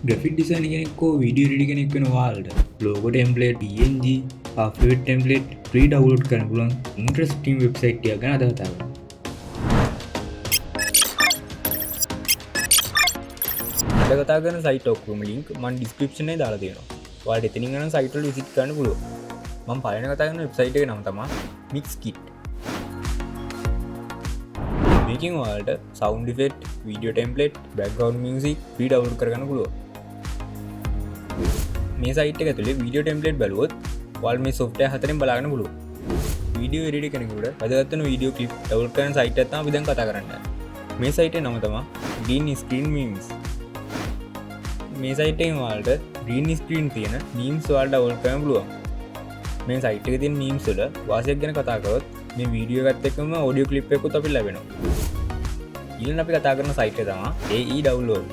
Graphic design කෙනෙක්කෝ video රඩි කෙනෙක් වෙන වාල්ට logo template PNG after template ්‍රී ඩවලෝඩ් කරන පුලන් ඉන්ට්‍රස්ටිම් වෙබ්සයිට්ය ගැන අදහතාව කතාගන සයිට ඔක්කම ලින්ක් මන් ඩිස්ක්‍රපෂනය දාලා තියෙනවා වාට එතිනි ගන සයිටල් විසිට කරන්න පුළුව මං පලන කතාගන්න වෙබ්සයිට එක නම් තමා මික්ස් කිට් මේකින් වාලට සෞන්් ෆෙට් වීඩියෝ ටෙම්පලේට් බැක්ගවන්් මියසික් ්‍රී ඩවල් කරගන්න පුළුව මේ සයිට එක තුළේ වීඩියෝ ටෙම්පලේට් බලුවොත් වල් මේ සොෆ්ටය හතරෙන් බලාගන්න පුළුව වීඩියෝ එඩි කෙනෙකුට වැදගත්තන වීඩියෝ කලිප් ඩවල් කරන සයිට ඇත්තා විදන් කතා කරන්න මේ සයිට නම තමා ඩීන් ස්ක්‍රීන් මීම්ස් මේ සයිටෙන් වාල්ට ග්‍රීන් ස්ක්‍රීන් තියෙන නීම්ස් වාල්ට අවල් කරන පුළුවන් මේ සයිට් එක තින් නීම්ස්ල වාසයක් ගැන කතාකවත් මේ වීඩියෝ ගත් එකම ඔඩියෝ කලිප් එකු අපි ලැබෙනවා ඊලන් අපි කතා කරන සයිට් තමා AE ඩවුලෝඩ්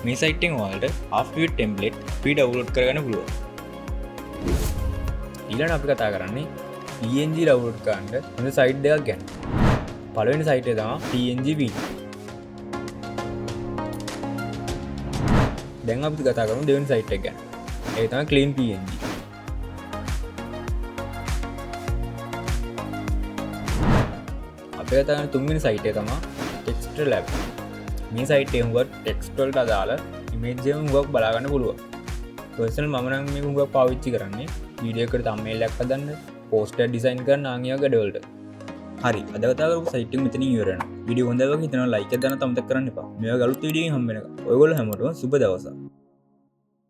මේ සයිටෙන් වාල්ට ආෆ්ටර් ටෙම්පලේට් ෆ්‍රී ඩවුලෝඩ් කරගන්න පුළුවන් ඊලන් අපි කතා කරන්නේ PNG ඩවුලෝඩ් කරන්න හොඳ සයිට් දෙකක් ගැන පළවෙනි සයිට් එක තමා PNG දැන් අපි කතා කරමු දෙවෙනි සයිට් එක ගැන. ඒක තමයි clean png. අපේ කතා කරන තුන්වෙනි සයිට් එක තමයි texture lab. මේ සයිට් එකේ හුඟක් ටෙක්ස්ට් වලට අදාළ ඉමේජ් එක හුඟක් බලා ගන්න පුළුවන්. පර්සනල් මම නම් මේක හුඟක් පාවිච්චි කරන්නේ වීඩියෝ එකට thumbnail එකක් හදන්න, poster design කරන්න ආන්ගේ වැඩවලට. හරි අද කතා කරපු සයිට් එක මෙතනින් ඉවර වෙනවා. වීඩියෝ හොඳයි වගේ හිතනවා ලයික් එක දාන්න අමතක කරන්න එපා. මේවා ගලුත් වීඩියෝ එකකින් හම්බ වෙනකම්. ඔයගොල්ලෝ හැමෝටම සුබ දවසක්.